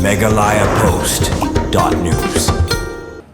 megalayapost.news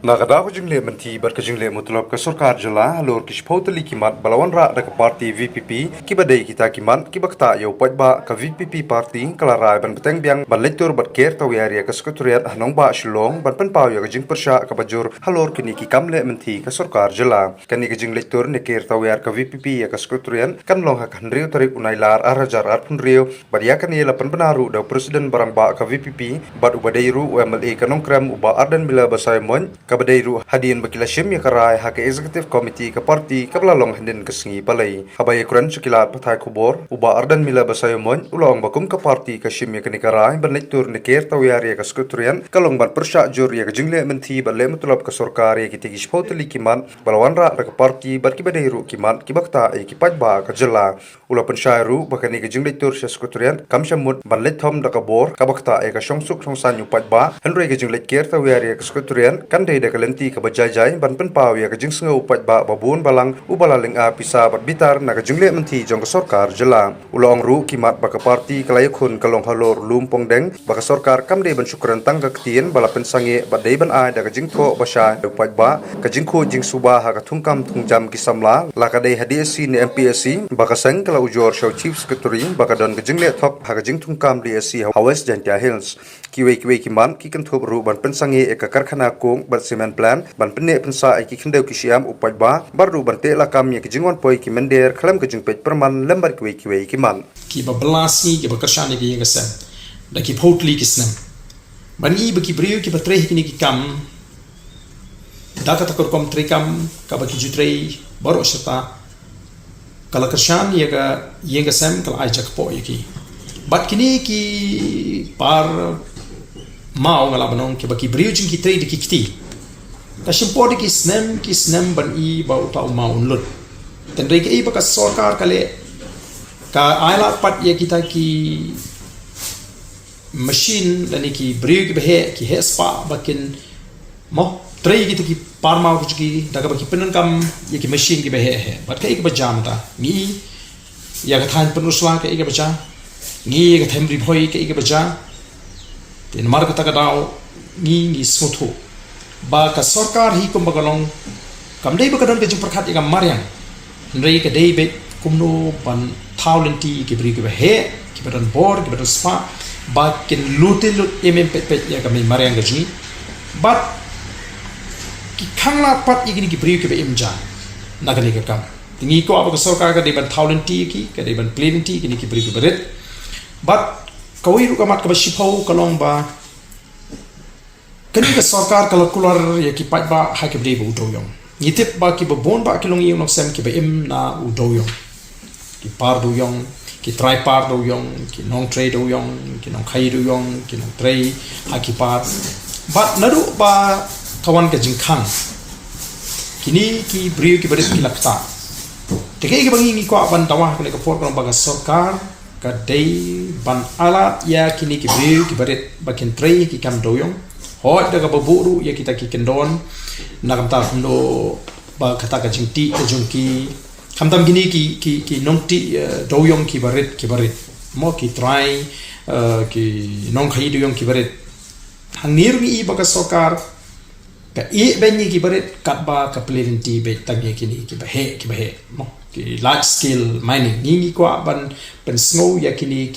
Nakada ko jingle menti bar ka jingle mutlab ka sarkar jala lor ki shpotali kimat balawan ra da ka party VPP ki badai kita kiman ki bakta yo pajba ka VPP party kalarai ban beteng biang ban lektor bat ker taw yari ka sekretariat hanong ba shilong ban pen paw ya ka jing persha ka bajur halor kini ki kamle menti ka sarkar jala kani ka jing lektor ne ker taw yar ka VPP ya ka sekretariat kan long ha kan riu tarik unailar arajar arpun riu bar ya kan yela pen benaru da presiden barang ba ka VPP bat ubadai ru UMLA kanong kram uba ardan bila basai mon kabadairu hadin bakila shim ya karai ha ka executive committee ka party kabla long handin ka singi palai habay kuran chukilat pathai khubor uba ardan mila basayomon ulong bakum ka party ka shim ya ka nikarai ban lektur ne ker tawyari ka skutrian kalong ban persha jur ya ka jingle menti balle mutulab ka sarkar ya ki tigish potli kiman balawan ra ka party bar ki badairu kiman ki bakta ki pajba ka jala ula penshairu bakani ka jingle tur sha skutrian kamshamut ban lethom da ka bor ka bakta ka shongsuk songsan yu pajba henry ka jingle ker tawyari ka skutrian kan da kalenti ka bajajai ban pen paw ya ka jing sengo upat ba babun balang ubalaling a pisa bat bitar na ka jingle menti jong ka sarkar jala ulong ru kimat ba ka party kalay khun kalong halor lumpong deng ba ka sarkar kam de ban syukran tang ka ktien bala pen sange ba dei ban a da ka jing tho basha upat ba ka jing khu jing suba ha ka thungkam thungjam ki samla la ka dei hadisi ne MPSC ba ka sang kala ujor show chief secretary ba ka don ka jingle thok ha ka jing thungkam DSC Hawes Jantia Hills kiwe kiman ki kan thob ru ban pen sange ka karkhana kong cement plan ban penne pensa ai ki khindeu ki siam upai ba baru ban te la kam ye ki jingwan poi ki mender khalam ki jing pej perman lembar ki man ki ba blasi ki ba karshani ki yenga sem da ki photli ki snem ban i ba ki brio ki ba tre ki ni ki kam da ka takor kom tre kam ka ba ki jutrei baro shata kala karshan ye ga yenga sem kala ai jak po ye ki bat kini ki par mau ngala banong ki ba ki brio jing ki tre de ki kiti Kasimpodi ki snem ban i ba uta uma unlut. Tendai ke i ba ka sarkar kale ka aila pat ye kita ki machine lani ki brig be ki hespa bakin mo trei kita ki parma ki daga ba ki penan kam ye ki machine ki be he bat kai ki ba jam ta ni ya ka than penuswa ke ke ba ja ni ka themri phoi ke ba ja tin mar ka ta ka dau ni smuthu ba ka sarkar hi kum bagalong kam dei ba ka don ke jing prakhat ya marian rei ka dei be kumno ban thaulenti ki bri ki he ki badan bor ki badan spa ba ken lutil pet ya ka me marian ga ji but ki khangla pat igini ki bri ki be imja nagani ka kam tingi ko aba ka sarkar ka dei ban thaulenti ki ka dei ban plenty ki ni ki bri ki baret but kawi ru ka mat ka ba shipau kalong ba kani ka sarkar kalkular ya ki pajba ha ki bre bu do yong yitip ba ki bon ba ki long yong sem ki ba im na u do yong ki par do yong ki try par do yong ki nong trade do yong ki nong khai do yong ki nong tray ha ki par but nadu ba kawan ka jingkhang kini ki bre ki bre ki lakta teke ki bangi ko ban tawa ka por ba ka sarkar ka dei ban ala ya kini ki bre ki bre ba kin tray ki kam do yong hoi daga baburu ya kita ki kendon na kamta kundo ba kata ka jingti ka jungki kamtam gini ki nongti doyong ki barit mo ki try ki nong khai doyong ki barit hangir mi ba ka sokar ka e benyi ki barit kat ba ka plenty be tagi kini ki ba he mo ki large scale mining ni ko ban pen snow ya kini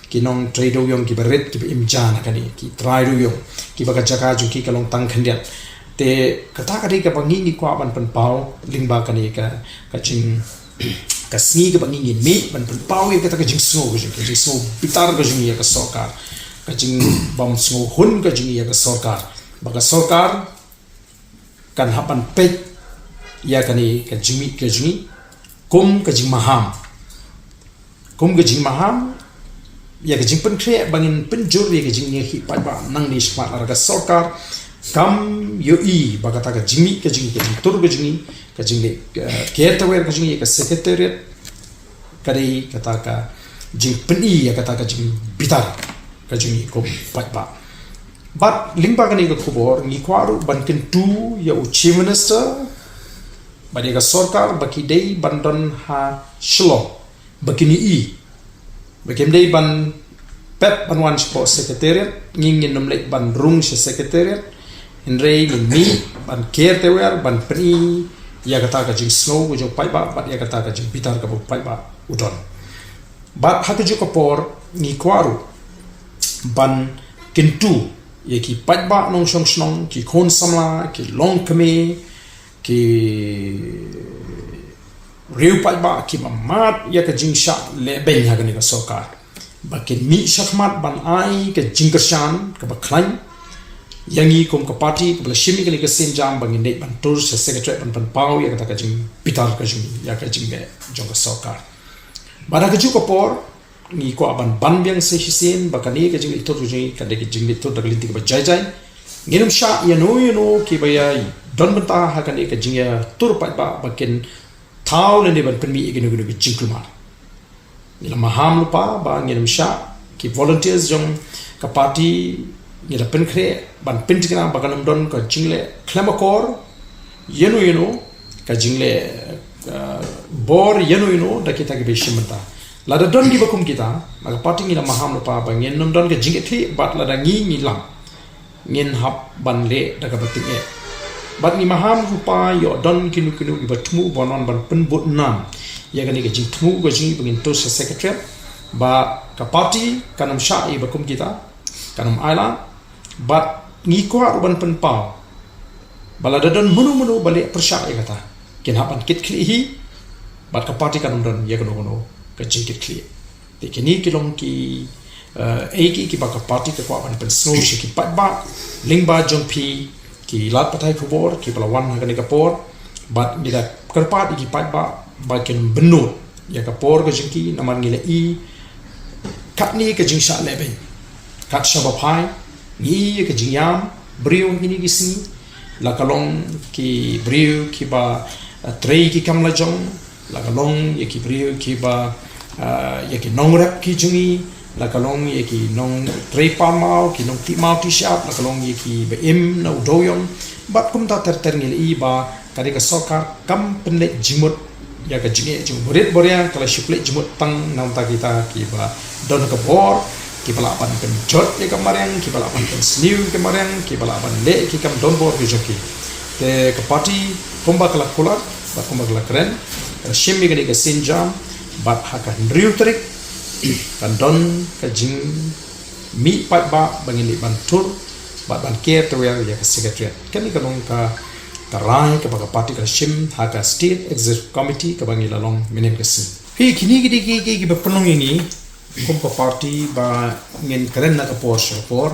ki nong trade doyong ki barit ki imjana kani ki try doyong ki baka jaka ju ki kalong tang khandiat te kata ka dei ka bangi ni kwa ban pen pau lingba kani ka ching ka sni ka bangi ni mi ban pen pau ye ka ta ka jing snow pitar ka jing ye ka sarkar ka jing bam snow hun ka jing ye ka sarkar baka sarkar kan hapan pet ya kani ka jing kum ka jing maham ya ka jing pen kre bangin pen jur ye ka jing ye hi pa ba nang ni smart ara ka sarkar kam yo i bagata ka jing tur ka jing le care tawer ka jing ye ka secretariat kari kata ka jing pen i ya kata ka jing bitar ka jing ko pa ba but lingba ka ni ka khubor ni kwaru ban ken tu ya u chief minister bani ka sarkar baki dei bandon ha shlo bakini i bakem dei ban pep ban wan po secretariat ngin nom lek ban rung se secretariat in rei ngin mi ban care te wer ban pri ya kata ka jing snow go jong pai ba bat ya kata ka jing bitar ka bo pai ba udon bat ha ju ko por ni kwaru ban kintu ye ki pai ba nong shong snong ki khon samla ki long kame ki riu pai ba ki mamat ya ka jing sha le ben ha ka ni ka sokar bakin mi shakmat ban ai ke jingkershan ke baklan yangi kom ke party ke shimi ke sen jam bangin dei ban tur se secretary ban pau ya kata ka jing pitar ka jing ya ka jing be jong ka sokar bada ke ju ko por ni ko ban biang se hisen bakani ke jing itu jing ka de ke jing itu dak linti ke jai jai nginum sha ya no ki baya don banta ha kan ke jing ya tur pa ba bakin thau le ne ban pen mi ke no ke jing kumar nila maham lupa ba ngiram sha ki volunteers jong ka party nila pen kre ban pen tina baganam don ka jingle klamakor yenu ka jingle bor yenu da kita ke beshimta lada don gi bakum kita maka party nila maham lupa ba ngenum don ka jingle thi bat lada ngi lam ngin hap ban le da ka batik e bat ni maham lupa yo don kinu gi batmu bonon ban pen but nam ya kan ke jing thmu go jing bangin to secretary ba ka party kanam sha e bakum kita kanam island but ngi ko urban pen pau bala dadon munu balik persya e kata ken hapan kit kli hi bat ka party kanam don ya kono ka jing kit kli te kini kilong ki ki ba ka party ka ko ban pen snow shi ki pat ba ling ba jong pi ki lat patai khubor ki bala wan ha ka por but bila kerpat ki pat ba bakin benut ya ka por ka jingki naman ngile i kat ni ka jing sha leben kat shaba phai ni ka jing yam brio ni ki sini la kalong ki brio ki ba trei ki kam la jong la kalong ye ki brio ki ba ye ki nong rap ki jungi la kalong ye ki nong trei pa mau ki nong ti mau ti sharp la kalong ye ki ba im na udoyong bat kum ta ter ngile i ba kadi ka sokar kam penle jimut ya ka jinge jing murid boria kala shukle jumut tang nam ta kita ki ba don ka bor ki bala pan pen jot ye kamarang ki bala pan pen sniu kamarang ki bala pan le ki kam don bor ki joki te ka party komba kala kula ba komba kala kren shimmi ga ka sinjam ba ha ka riu trik kan don ka jing mi pat ba bangili ban tur ba ban care to ya ka secretary kan ni ka long ka tarai ke baga party ka shim haka state executive committee ka bangi lalong menem kesin hi kini ki bepelong ini kumpa party ba ngin keren na ka por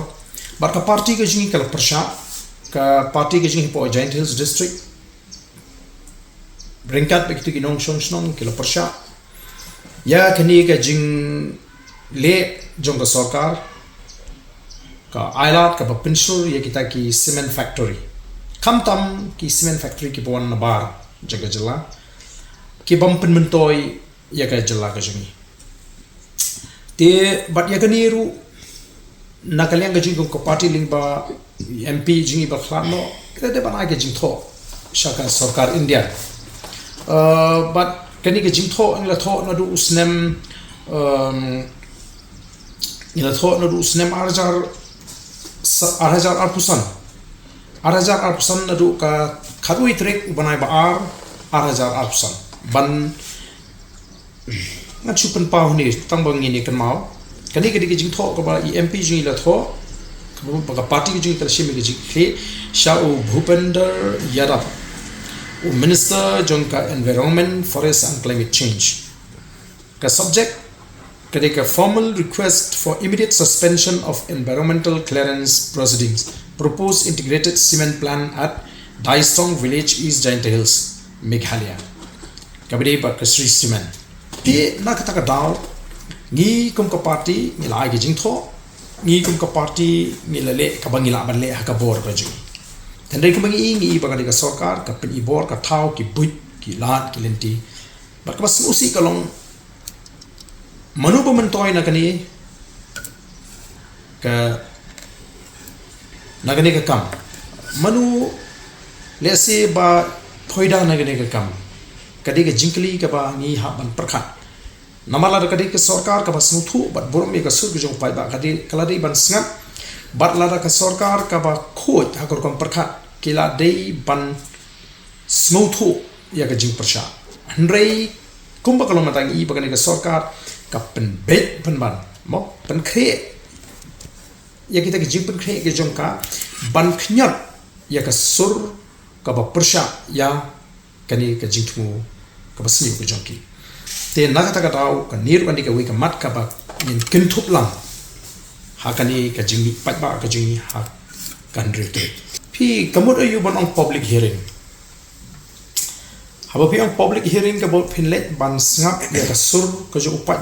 ba ka party ka jingi kala persha ka party ka jingi po Giant Hills district bringkat begitu ginong shong kala persha ya kini ka jing le jong ka sarkar ka ailat ka pinsur ya kita ki cement factory kamtam ki cement factory ki pon na bar jaga jala ki bam pen mentoy ya ka jala ka jingi te bat ya ka niru nakaliang ka jingi ko party ling ba MP jingi ba khlano kre de bana ka jing tho shaka sarkar India but kani ka jing tho ngla tho na du usnem ngla tho na du usnem arjar arpusan 8,000 nadu ka kharui trek banai ba ar 8,000 ban na chupan pau ni tangbang ni kan mau kani kadi ki jing tho ka ba MP jing la tho ka party ki jing ka shimi ki jing khe shau Bhupender Yadav minister jong ka environment forest and climate change ka subject kadi ka formal request for immediate suspension of environmental clearance proceedings proposed integrated cement plan at Daistong village East Giant Hills Meghalaya kabide ba kasri cement ti nakata ka daw ngi kum ka party ngi la gi jing tho ngi kum ka party ngi la le ka bangi la ban le ha ka bor ka ju tendai ka bangi ngi ba ka ka sarkar ka pen ibor ka thau ki buit ki lat ki lenti ba ka bas usi ka long manu ba man toy na kani ka nagane ka kam manu lese ba thoida nagane ka kam kadi ka jingkli ka ba ngi ha ban prakhat namala da kadi ke sarkar ka bas nuthu bat borom me ka sur ke jong pai ba kadi kaladi ban snap bat la da ka sarkar ka ba khoj hakor kom perkhat kila dei ban snuthu ya ka jing persha hnrei kumba kalong matang i bagani ka sarkar ka pen bet pen ban mo pen kre ya kita ke jing pen kre ke jong ka ban khnyat ya ka sur ka ba persha ya kani ka jing thu ka basni ke jong ki te nakata ka tau ka nir ani ka wi ka mat ka ba in kin thup lang ha kani ka jing pat ba ka jing ha kan re te phi kamut ayu ban on public hearing haba pi on public hearing ka bot phin let ban ngap ya ka sur ka jo upat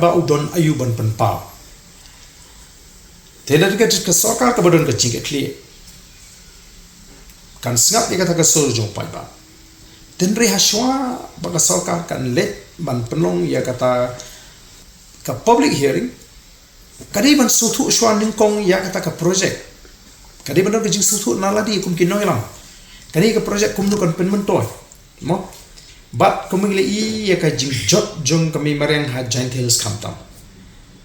ba udon ayu ban pen pa te la ka sarkar ka badon ka jing clear kan ngap ya ka sur jo upat ba ten re haswa ba ka sarkar kan let ban penong ya kata ka public hearing kadi ban suthu shwan ningkong ya kata ka project kadi ban ka jing suthu naladi kum kinoi lam kadi ka project kum nu kan pen mentoy mo bat kumingli i ya ka jing jot jong kami marang ha giant hills kamtam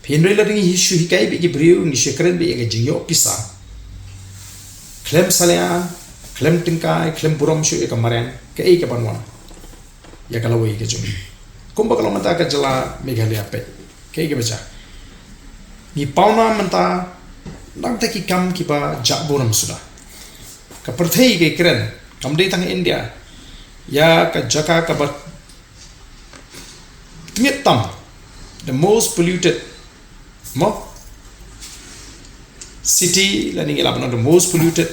pinrei la ding issue hikai bi briu ni shekren bi ka jing yo pisa klem salya klem tingkai klem burom shu ka marang ka ei ka banwan ya ka lawai ka jong kumba kalau menta ka jala Meghalaya pe ke baca ni pauna menta nang ta ki kam ki ba jakburam sudah ka perthei ke keren kam dei tang India ya ka jaka ka ba Vietnam the most polluted mo city la ni la the most polluted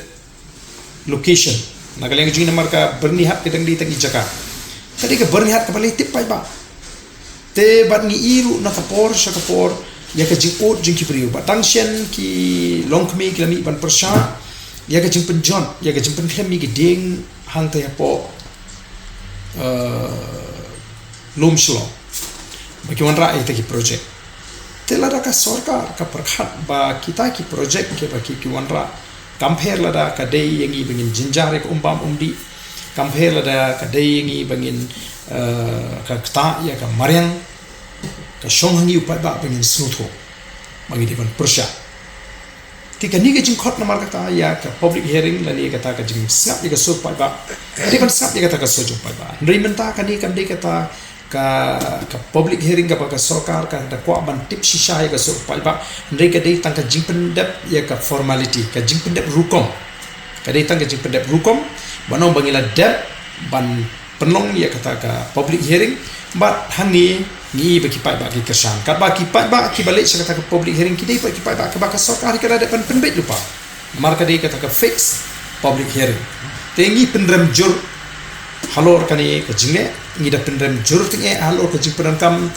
location nagaleng jing namar ka bernihat ke tang di tang jaka tadi ka bernihat ka balai tip pai ba te bat ngi iru na kapor ya ka jing ot jing ki priu ba tangshen ki longkmi ki lami ban persha ya ka jing penjon ya ka jing penklem mi ki ding hang te po lum shlo ba ki wan ra ai te ki project te la da ka sarkar ka perkhat ba kita ki project ke ba ki wan ra compare la da ka dei yangi bengin jinjare ko umdi compare la da ka dei yangi bengin ka kta ya ka mariang ka shong hangi upat ba bengin snutho bagi di ban persha ti ka ni ka jing khot na mar kata ya ka public hearing la ni kata ka jing snap ya ka so pa ba ti ban snap ya kata ka so jo pa ba ndri menta ka ni kam de kata ka public hearing ka ba ka sarkar ka da kwa ban tip shisha ya ka so pa ba ndri ka de tang ka jing pendap ya ka formality ka jing pendap rukom ka de tang ka jing pendap rukom banong bangila dap ban penong ya kata ka public hearing bat hangi ni bagi pai ba ki kersan kat ba ki pai ba ki balik saya kata ka public hearing ki dei ba ki pai ba ka ba ka sarkar ka ada penbet lupa mar ka dei kata ka fix public hearing tengi pendrem jur halor kani ka jingle ngi da pendrem jur tinge halor ka jing pendrem kam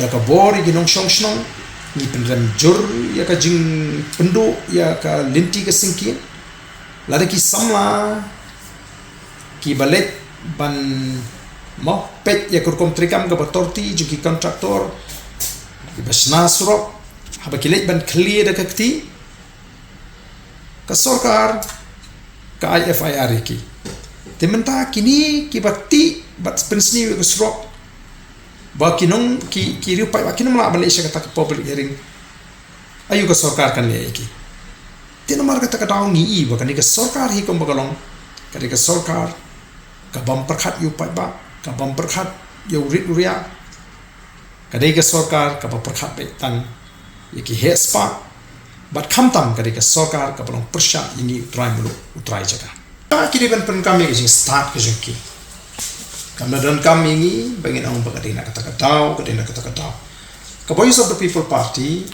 da ka bor gi nong shong snong ni pendrem jur ya ka jing pendu ya ka linti ka singki lada ki samla ki balik ban mo pet ya kurkom trikam ka batorti juki kontraktor ki basna surok haba kilet ban clear da kakti ka sarkar ka IFIR ki tementa kini ki batti bat pensni ka surok ba kinong ki riu pai ba kinong la Malaysia kata ka public hearing ayu ka sarkar kan le ki tinamar kata ka daw ni i ba kan ka sarkar hi kom bagalong ka sarkar ka bam perkhat yu pai ba ka bam perkhat yu rit ria ka ka sarkar ka bam perkhat be tang yaki he spa bat kham tam ka sarkar ka balong persha ini utrai mulu utrai jaga ta kiri ban pen kami jing start ke jengki kam dan kami ini bangin ang bakadina kata daw ka Voice of the People Party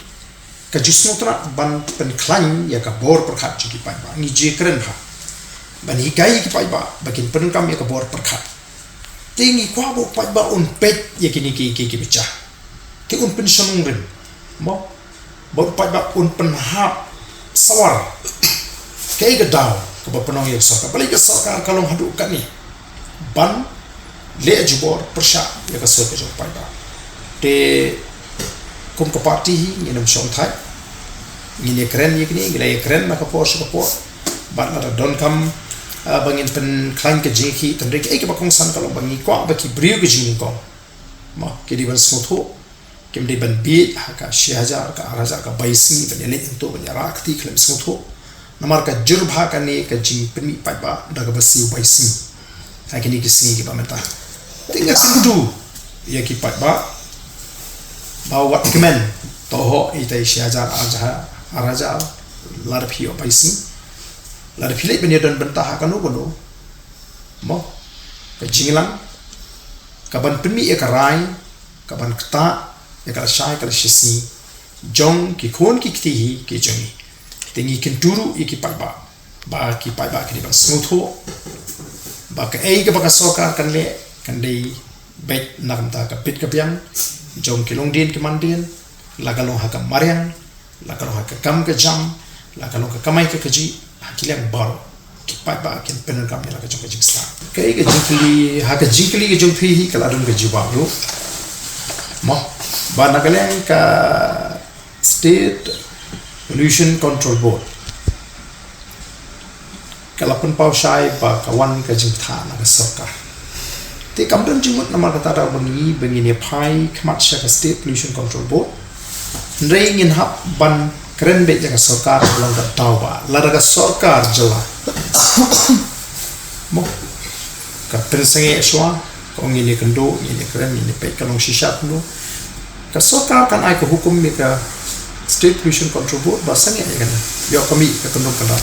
ka jusnotra ban pen klaim ya ka bor perkhat jiki pai ba ni je keren ha ban hikai ki pai ba bakin pen kam ya ka bor perkhat tingi kwa bo pai ba un pet ya kini ki pecah ki un pen sanung ren mo bor pai ba un pen hap sawar kai ka daw ka ba penong ya sarkar balik ka sarkar kalong hadu kan ni ban le jubor persha ya ka sarkar jo pai ba te kum ka parti hi nginam shong thai ngine keren yekni ngila keren maka por ban ada don kam bangin pen klan ke jiki tandre ke ba kong san kalau bangi kwa ba ki briu ke jing ko ma ke di ban smotho kem di ban bit ka 6000 ka 8000 ka baisi ban ele untuk ban rakti klem smotho namar ka jurbha ka ne ka jing pemi pai ba daga basi baisi ha kini ki singi ki ba meta tinggal sindu ya ki pai ba bawa kemen toho ita 6000 araja lar phi baisi lar phi le ben don bentah ka no bono mo ka jinglang kaban pemi e karai kaban kta e kala shai kala shisi jong ki khon ki ktihi ki jongi tingi kenturu e ki pai ba ki pai ba ki ba smutho ba ka ei ka ba ka soka kan le kan dei bet nakam ta ka pit ka piang jong ki long din ki mandin la ka long ha ka mariang la ka long ha ka kam ka jam la ka long ka kamai ka kaji hakileng baro ki pai ba kin penan kam la ka jong ka jiksa kai ka jingkli ha ka jingkli ka jong phi hi kala dum ka jiba lu mo ba nakaleng ka state pollution control board kala pun pau shai ba kawan ka jing tha na ka sarkar te kam dum jimut na ma ka ta bangi ne phai khmat sha ka state pollution control board ndrei ngin hap ban keren be ja ka sarkar long ka tau ba la ka sarkar jala mo ka pensange shwa ko ngini kendo ngini keren ngini pe kalong shisha kuno ka sarkar kan ai ko hukum me ka state pollution control board ba sange ya kan yo kami ka kendo kada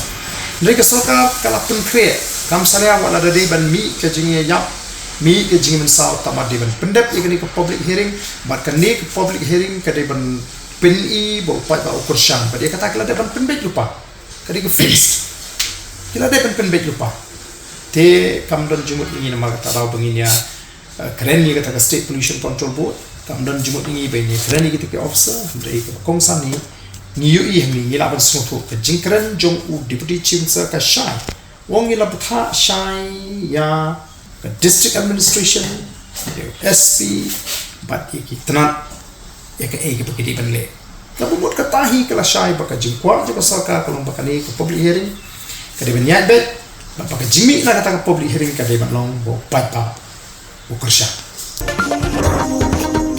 ndrei ka sarkar kala pun kre kam salia wala da dei ban mi ka jinge yap mi ke jinge men saw tamad de ban pendep ikani ka public hearing ba kan ne ka public hearing ka de ban pen i bo pa ba ukur syang ba dia kata kala de ban penbet lupa ka de ka fixed kila de ban penbet lupa te kam don jumut ni na ma kata raw banginya keren ni kata ka state pollution control board kam don jumut ni ba ni keren ni kita ke officer ndai ka kong san ni ni yu i hmi ni la ban smotho ka jingkren jong u deputy chief minister ka shai wong ni la btha shai ya ka district administration SP bat ki tanat ya ka ei ka di ban le ka bumot ka tahi kala shai ba ka jingkwa je ka sarkar ka long ba ka ni ka public hearing ka de ban yat bet ba ka jimi na ka ta ka public hearing ka de ban long bo pat pa ukur sha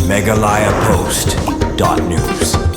Megalayapost.news